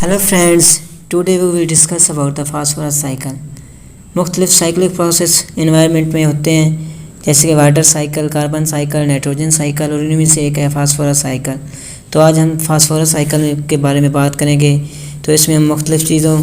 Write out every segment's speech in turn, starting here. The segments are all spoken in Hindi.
Hello friends, today we will discuss about the phosphorus cycle. मुख्तलिफ साइक्लिक प्रोसेस इन्वायरमेंट में होते हैं, जैसे कि water cycle, carbon cycle, nitrogen cycle, और इनमें से एक है फास्फोरस साइकिल। तो आज हम फास्फोरस साइकिल के बारे में बात करेंगे। तो इसमें हम मुख्तलिफ चीज़ों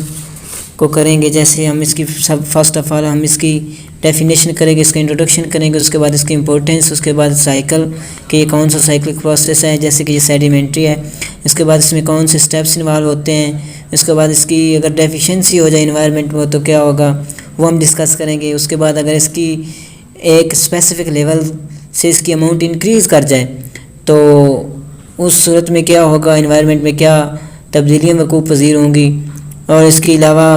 को करेंगे, जैसे हम इसकी फर्स्ट ऑफ ऑल हम इसकी डेफिनेशन करेंगे, इसका इंट्रोडक्शन करेंगे, उसके बाद इसकी इंपॉर्टेंस, उसके बाद साइकिल कि ये कौन सा साइक्लिक प्रोसेस है, जैसे कि ये सेडिमेंट्री है। इसके बाद इसमें कौन से स्टेप्स इन्वॉल्व होते हैं। उसके बाद इसकी अगर डेफिशिएंसी हो जाए इन्वायरमेंट में तो क्या होगा, वो हम डिस्कस करेंगे। उसके बाद अगर इसकी एक स्पेसिफिक लेवल से इसकी अमाउंट इंक्रीज़ कर जाए तो उस सूरत में क्या होगा, इन्वायरमेंट में क्या तब्दीलियाँ वक़ूफ़ पज़ीर होंगी। और इसके अलावा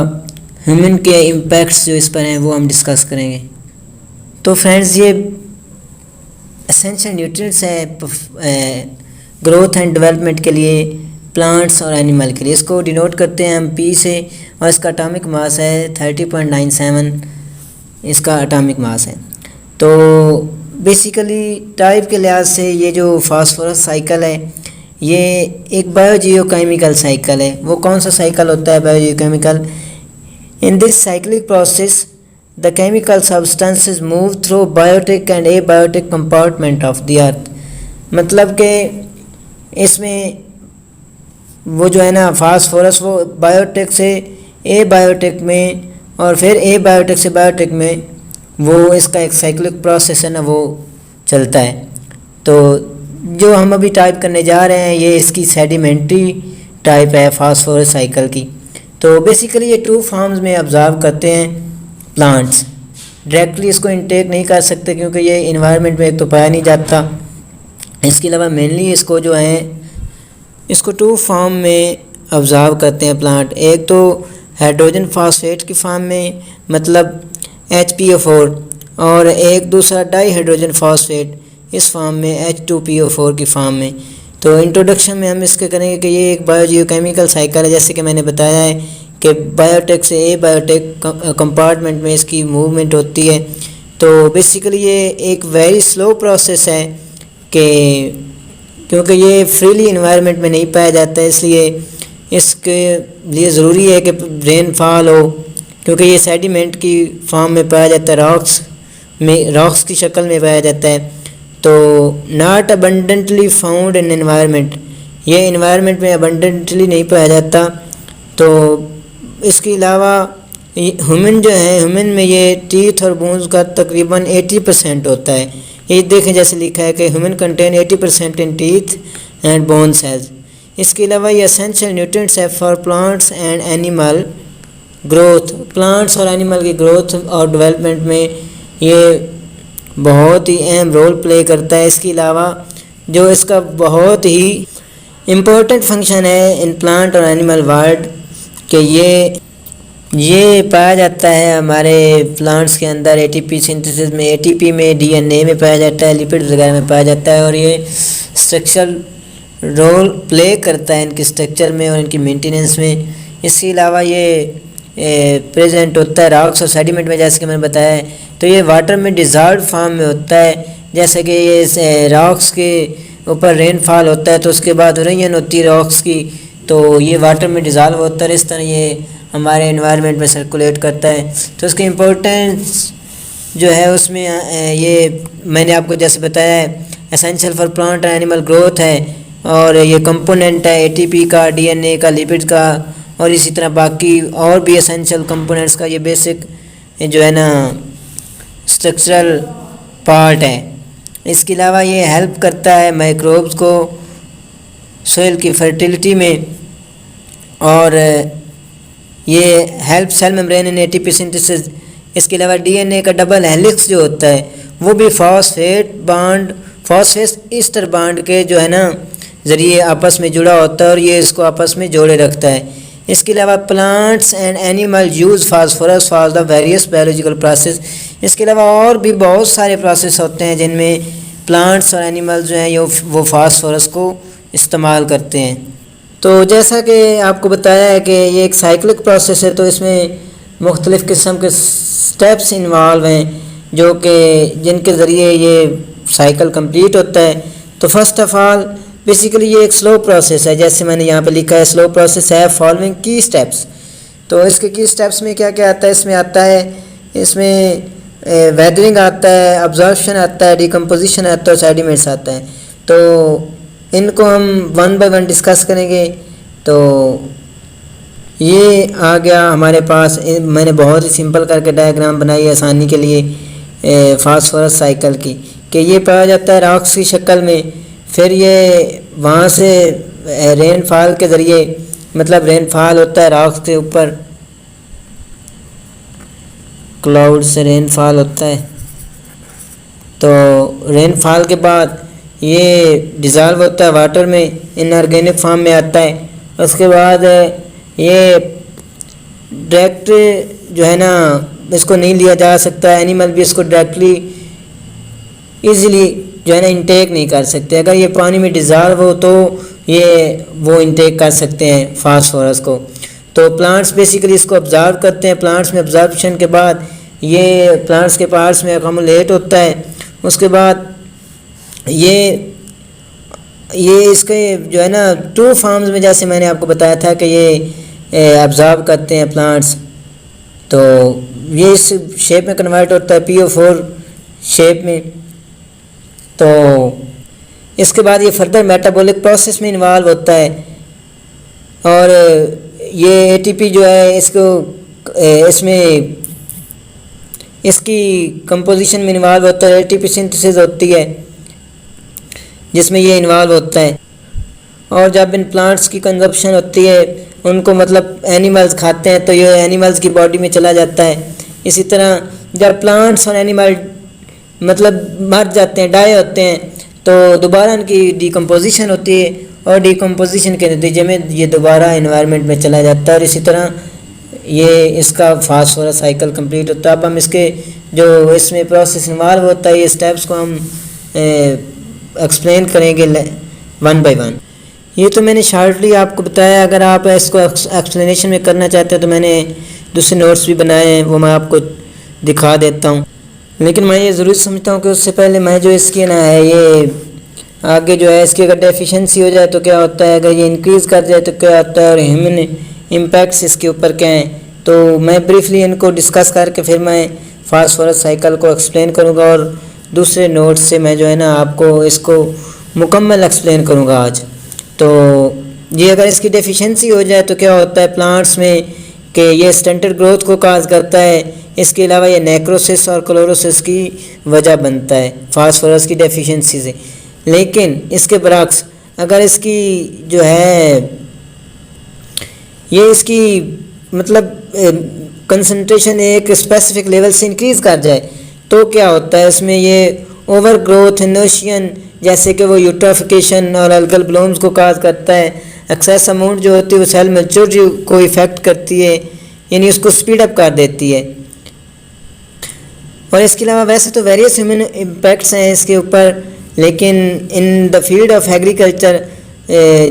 ह्यूमन के इम्पैक्ट्स जो इस पर हैं वो हम डिस्कस करेंगे। तो फ्रेंड्स, ये एसेंशियल न्यूट्रिएंट्स है ग्रोथ एंड डेवलपमेंट के लिए, प्लांट्स और एनिमल के लिए। इसको डिनोट करते हैं हम पी से, और इसका एटॉमिक मास है 30.97, इसका एटॉमिक मास है। तो बेसिकली टाइप के लिहाज से ये जो फास्फोरस साइकिल है ये एक बायोजियोकेमिकल साइकिल है। वो कौन सा साइकिल होता है biogeochemical? In this cyclic process the chemical substances move through biotic and abiotic compartment of the earth. मतलब कि इसमें वो जो है ना फास्फोरस, वो बायोटिक से एबायोटिक में और फिर एबायोटिक से बायोटिक में वो इसका एक साइक्लिक प्रोसेस है ना, वो चलता है। तो जो हम अभी टाइप करने जा रहे हैं ये इसकी सेडिमेंट्री टाइप है फास्फोरस साइकिल की। तो बेसिकली ये टू फॉर्म्स में ऑब्जर्व करते हैं प्लांट्स। डायरेक्टली इसको इनटेक नहीं कर सकते क्योंकि ये इन्वायरमेंट में एक तो पाया नहीं जाता। इसके अलावा मेनली इसको जो है इसको टू फॉर्म में ऑब्जर्व करते हैं प्लांट। एक तो हाइड्रोजन फास्फेट की फॉर्म में, मतलब HPO4, और एक दूसरा डाई हाइड्रोजन फास्फेट इस फॉर्म में H2PO4 की फॉर्म में। तो इंट्रोडक्शन में हम इसके करेंगे कि ये एक बायोजियोकेमिकल साइकिल है, जैसे कि मैंने बताया है कि बायोटेक से एबायोटेक कंपार्टमेंट में इसकी मूवमेंट होती है। तो बेसिकली ये एक वेरी स्लो प्रोसेस है कि क्योंकि ये फ्रीली इन्वायरमेंट में नहीं पाया जाता है, इसलिए इसके लिए ज़रूरी है कि रेनफॉल हो, क्योंकि ये सेडिमेंट की फॉर्म में पाया जाता है, रॉक्स की शक्ल में पाया जाता है। तो not abundantly found in environment, ये इन्वायरमेंट में अबंडेंटली नहीं पाया जाता। तो इसके अलावा ह्यूमन जो है, ह्यूमन में ये टीथ और बोन्स का तकरीबन 80% होता है। ये देखें जैसे लिखा है कि human contain 80% in teeth and bone cells. इसके अलावा ये एसेंशियल न्यूट्रिएंट्स है for plants and animal growth. Plants और एनिमल की ग्रोथ और डेवलपमेंट में ये बहुत ही अहम रोल प्ले करता है। इसके अलावा जो इसका बहुत ही इम्पोर्टेंट फंक्शन है इन प्लांट और एनिमल वर्ल्ड कि ये पाया जाता है हमारे प्लांट्स के अंदर एटीपी सिंथेसिस में, एटीपी में, डीएनए में पाया जाता है, लिपिड्स वगैरह में पाया जाता है, और ये स्ट्रक्चरल रोल प्ले करता है इनके स्ट्रक्चर में और इनकी मेंटेनेंस में। इसके अलावा ये प्रेजेंट होता है रॉक्स और सेडिमेंट में, जैसे कि मैंने बताया है। तो ये वाटर में डिज़ॉल्व्ड फॉर्म में होता है, जैसे कि ये रॉक्स के ऊपर रेनफॉल होता है तो उसके बाद रेन होती है रॉक्स की, तो ये वाटर में डिज़ॉल्व होता है। इस तरह ये हमारे एनवायरनमेंट में सर्कुलेट करता है। तो उसकी इम्पोर्टेंस जो है उसमें ये मैंने आपको जैसे बताया है essential for plant and animal growth है, और ये कंपोनेंट है एटीपी का, डीएनए का, लिपिड्स का, और इसी तरह बाकी और भी एसेंशियल कंपोनेंट्स का ये बेसिक जो है ना स्ट्रक्चरल पार्ट है। इसके अलावा ये हेल्प करता है माइक्रोब्स को सोइल की फर्टिलिटी में, और ये help cell membrane in ATP synthesis. इसके अलावा डीएनए का डबल हेलिक्स जो होता है वो भी फॉस्फेट ईस्टर बॉन्ड के जो है ना ज़रिए आपस में जुड़ा होता है, और ये इसको आपस में जोड़े रखता है। इसके अलावा plants and animal use phosphorus for the various biological process. इसके अलावा और भी बहुत सारे प्रोसेस होते हैं जिनमें प्लांट्स और एनिमल जो हैं वो फास्फोरस को इस्तेमाल करते हैं। तो जैसा कि आपको बताया है कि ये एक साइक्लिक प्रोसेस है, तो इसमें मुख्तलिफ़ किस्म के स्टेप्स इन्वॉल्व हैं जो कि जिनके ज़रिए ये साइकिल कंप्लीट होता है। तो फर्स्ट ऑफ़ ऑल बेसिकली ये एक स्लो प्रोसेस है, जैसे मैंने यहाँ पे लिखा है स्लो प्रोसेस है फॉलोइंग की स्टेप्स। तो इसके की स्टेप्स में क्या क्या आता है, इसमें आता है, इसमें वेदरिंग आता है, अब्जॉर्प्शन आता है, डिकम्पोजिशन आता है, सेडिमेंट्स आता है। तो इनको हम वन बाय वन डिस्कस करेंगे। तो ये आ गया हमारे पास, मैंने बहुत ही सिंपल करके डायग्राम बनाई है आसानी के लिए फास्फोरस साइकिल की, कि ये पाया जाता है रॉक्स की शक्ल में। फिर ये वहाँ से रेनफॉल के ज़रिए, मतलब रेनफॉल होता है रॉक्स के ऊपर, क्लाउड से रेनफॉल होता है। तो रेनफॉल के बाद ये डिज़ॉल्व होता है वाटर में, इनऑर्गेनिक फॉर्म में आता है। उसके बाद ये डायरेक्ट जो है ना, इसको नहीं लिया जा सकता, एनिमल भी इसको डायरेक्टली इजीली जो है ना इंटेक नहीं कर सकते। अगर ये पानी में डिज़ॉल्व हो तो ये वो इंटेक कर सकते हैं फास्फोरस को। तो प्लांट्स बेसिकली इसको ऑब्जर्व करते हैं। प्लांट्स में ऑब्जर्वेशन के बाद ये प्लांट्स के पार्ट्स में अकोमुलेट होता है। उसके बाद ये इसके जो है ना टू फॉर्म्स में, जैसे मैंने आपको बताया था कि ये ऑब्जर्व करते हैं प्लांट्स। तो ये इस शेप में कन्वर्ट होता है, PO4 शेप में। तो इसके बाद ये फर्दर मेटाबॉलिक प्रोसेस में इन्वॉल्व होता है, और ये ATP जो है इसको इसमें इसकी कंपोजिशन में इन्वॉल्व होता है। ATP सिंथेसिस होती है जिसमें ये इन्वॉल्व होता है। और जब इन प्लांट्स की कंजप्शन होती है, उनको मतलब एनिमल्स खाते हैं, तो ये एनिमल्स की बॉडी में चला जाता है। इसी तरह जब प्लांट्स और एनिमल मतलब मर जाते हैं, डाई होते हैं, तो दोबारा इनकी डिकम्पोजिशन होती है, और डिकम्पोजिशन के नतीजे में ये दोबारा एनवायरनमेंट में चला जाता है, और इसी तरह ये इसका फास्फोरस साइकिल कंप्लीट होता है। अब हम इसके जो इसमें प्रोसेस इन्वॉल्व होता है, ये स्टेप्स को हम एक्सप्लेन करेंगे वन बाय वन। ये तो मैंने शॉर्टली आपको बताया। अगर आप इसको एक्सप्लेनेशन में करना चाहते हैं तो मैंने दूसरे नोट्स भी बनाए हैं, वो मैं आपको दिखा देता हूँ। लेकिन मैं ये ज़रूर समझता हूँ कि उससे पहले मैं जो इसकी ना है, ये आगे जो है इसकी अगर डेफिशिएंसी हो जाए तो क्या होता है, अगर ये इंक्रीज़ कर जाए तो क्या होता है, और ह्यूमन इम्पैक्ट्स इसके ऊपर क्या हैं। तो मैं ब्रीफली इनको डिस्कस करके फिर मैं फास्फोरस साइकिल को एक्सप्लेन करूँगा, और दूसरे नोट्स से मैं जो है ना आपको इसको मुकम्मल एक्सप्लेन करूँगा आज। तो ये अगर इसकी डेफिशिएंसी हो जाए तो क्या होता है प्लांट्स में, कि ये स्टंटेड ग्रोथ को काज करता है। इसके अलावा ये नेक्रोसिस और क्लोरोसिस की वजह बनता है फास्फोरस की डेफिशिएंसी से। लेकिन इसके बरक्स अगर इसकी जो है ये इसकी मतलब कंसंट्रेशन एक स्पेसिफिक लेवल से इंक्रीज़ कर जाए तो क्या होता है, इसमें ये ओवर ग्रोथ, इनोशियन, जैसे कि वो यूट्रोफिकेशन और अल्गल ब्लूम्स को काज करता है। एक्सेस अमाउंट जो होती है वो सेल मैच्योरिटी को इफ़ेक्ट करती है, यानी उसको स्पीड अप कर देती है। और इसके अलावा वैसे तो वेरियस ह्यूमन इम्पैक्ट्स हैं इसके ऊपर, लेकिन in the field of agriculture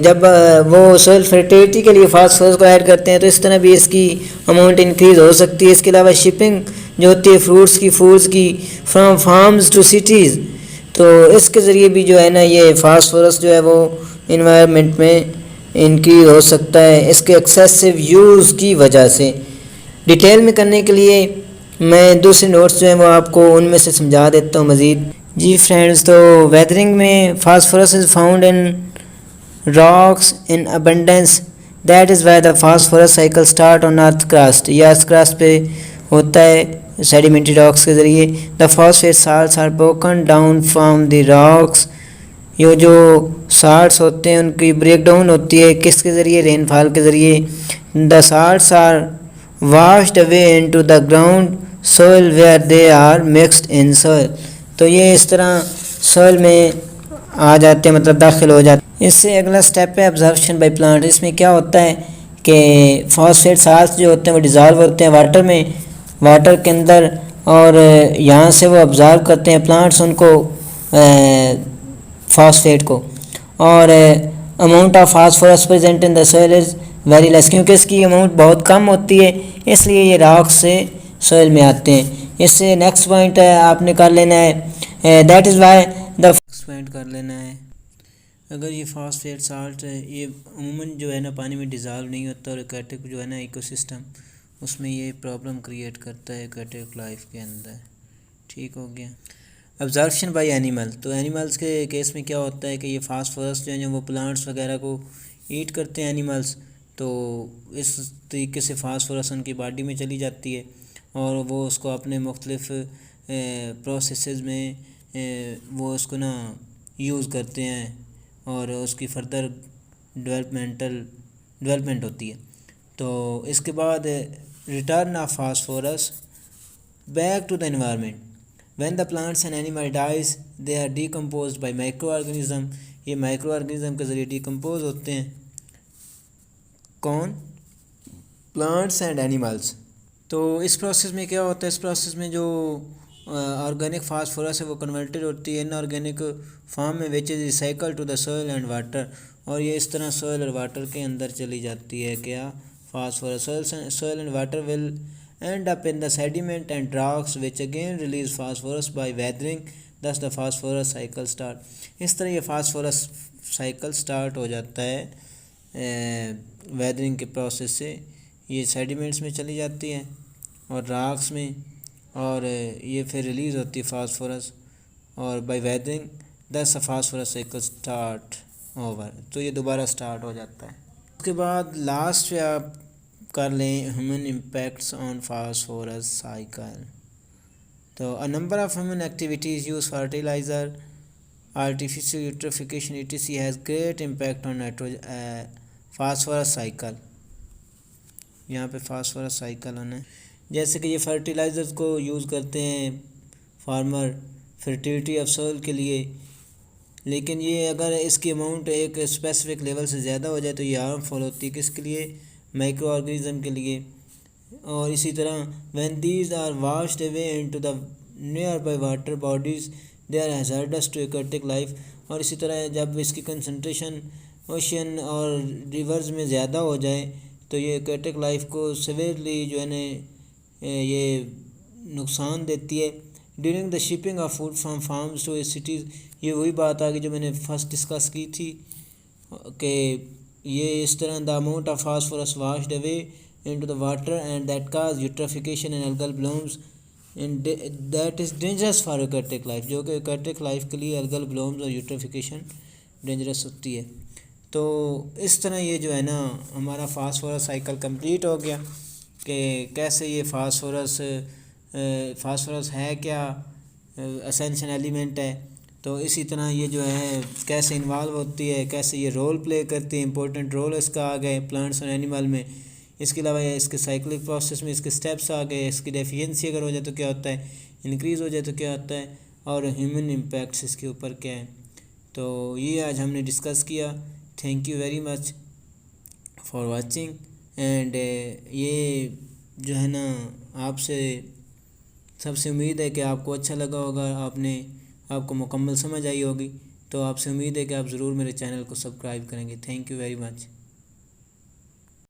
जब वो सोइल फर्टिलिटी के लिए फास्फोरस को ऐड करते हैं तो इस तरह भी इसकी अमाउंट इंक्रीज़ हो सकती है। इसके अलावा शिपिंग जो होती है फ्रूट्स की, फूड्स की, फ्रॉम फार्म्स टू सिटीज़, तो इसके ज़रिए भी जो है ना ये फास्फोरस जो है वो इन्वायरमेंट में इंक्रीज हो सकता है इसके एक्सेसिव यूज़ की वजह से। डिटेल में करने के लिए मैं दूसरे नोट्स जो हैं वो आपको उनमें से समझा देता हूँ मज़ीद। जी फ्रेंड्स, तो वेदरिंग में phosphorus is found in rocks in abundance, that is why the phosphorus cycle start on earth crust. ये अर्थ क्रस्ट पे होता है सेडिमेंट्री रॉक्स के ज़रिए। The phosphate salts are broken down from the rocks, ये जो साल्ट्स होते हैं उनकी ब्रेक डाउन होती है किसके ज़रिए, रेनफॉल के ज़रिए। The salts are washed away into the ground soil where they are mixed in soil, तो ये इस तरह सोइल में आ जाते हैं, मतलब दाखिल हो जाते हैं। इससे अगला स्टेप है ऑब्जर्वेशन बाय प्लांट। इसमें क्या होता है कि फॉस्फेट साल्ट्स जो होते हैं वो डिज़ॉल्व होते हैं वाटर में, वाटर के अंदर, और यहाँ से वो ऑब्जर्व करते हैं प्लांट्स उनको फॉस्फेट को, और amount of phosphorus present in the soil is very less, क्योंकि इसकी अमाउंट बहुत कम होती है इसलिए ये रॉक से सोइल में आते हैं। इससे नेक्स्ट पॉइंट है आपने कर लेना है, that is why the next point कर लेना है अगर ये फास्फेट साल्ट ये अमूमन जो है ना पानी में डिज़ाल्व नहीं होता और एक्वाटिक जो है ना इकोसिस्टम उसमें ये प्रॉब्लम क्रिएट करता है एक्वाटिक लाइफ के अंदर। ठीक हो गया। अब्जॉर्प्शन बाय एनिमल, तो एनिमल्स के केस में क्या होता है कि ये फास्फोरस जो है वो प्लांट्स वगैरह को ईट करते हैं एनिमल्स, तो इस तरीके से फास्फोरस उनकी बॉडी में चली जाती है और वो उसको अपने मुख्तलिफ प्रोसेसेस में वो उसको ना यूज़ करते हैं और उसकी फर्दर डेवलपमेंट होती है। तो इसके बाद return of phosphorus back to the environment, when the plants and animal dies they are decomposed by micro organism, ये माइक्रो ऑर्गेनिज्म के ज़रिए डीकम्पोज होते हैं। कौन? Plants and animals. तो इस प्रोसेस में क्या होता है, इस प्रोसेस में जो ऑर्गेनिक फास्फोरस है वो कन्वर्टेड होती है इनऑर्गेनिक फॉर्म में which is recycle to the soil and water, और ये इस तरह सोइल और वाटर के अंदर चली जाती है। क्या? Phosphorus. Soil and water will end up in the sediment and rocks which again release phosphorus by weathering, thus the phosphorus cycle start. इस तरह ये फास्फोरस साइकिल स्टार्ट हो जाता है वेदरिंग के प्रोसेस से। ये सेडिमेंट्स में चली जाती है और रॉक्स में, और ये फिर रिलीज़ होती है फास्फोरस, और बाय वेदरिंग दस फास्फोरस साइकिल स्टार्ट ओवर, तो ये दोबारा स्टार्ट हो जाता है। उसके बाद लास्ट पे आप कर लें human impacts on phosphorus cycle. तो a number of human activities use fertiliser artificial eutrophication etc has great impact on phosphorus cycle. यहाँ पे फास्फोरस साइकिल होना है, जैसे कि ये फर्टिलाइज़र्स को यूज़ करते हैं फार्मर फर्टिलिटी ऑफ सोइल के लिए, लेकिन ये अगर इसकी अमाउंट एक स्पेसिफिक लेवल से ज़्यादा हो जाए तो ये हार्मफुल होती है। किसके लिए? माइक्रो ऑर्गेनिज्म के लिए। और इसी तरह when these are washed away into the near by water bodies they are hazardous to aquatic life. और इसी तरह जब इसकी कंसंट्रेशन ओशन और रिवर्स में ज़्यादा हो जाए तो ये एक्वाटिक लाइफ को सीवियरली जो है ना ये नुकसान देती है। During the shipping of food from farms to cities, ये वही बात आ गई जो मैंने फर्स्ट डिस्कस की थी कि ये इस तरह the amount of phosphorus washed away into the water and that cause eutrophication and algal blooms and that is dangerous for aquatic life, जो कि एक्वाटिक लाइफ के लिए एल्गल ब्लूम्स और यूट्रोफिकेशन डेंजरस होती है। तो इस तरह ये जो है ना हमारा फास्फोरस साइकिल कंप्लीट हो गया कि कैसे ये फास्फोरस है क्या, एसेंशियल एलिमेंट है। तो इसी तरह ये जो है कैसे इन्वॉल्व होती है, कैसे ये रोल प्ले करती है, इंपॉर्टेंट रोल इसका आ गए प्लांट्स और एनिमल में। इसके अलावा इसके साइक्लिक प्रोसेस में इसके स्टेप्स आ गए, इसकी डेफिशिएंसी अगर हो जाए तो क्या होता है, इंक्रीज़ हो जाए तो क्या होता है, और ह्यूमन इम्पैक्ट्स इसके ऊपर क्या है। तो ये आज हमने डिस्कस किया। Thank you very much for watching and ये जो है ना आपसे सबसे उम्मीद है कि आपको अच्छा लगा होगा, आपको मुकम्मल समझ आई होगी। तो आपसे उम्मीद है कि आप ज़रूर मेरे चैनल को सब्सक्राइब करेंगे। Thank you very much.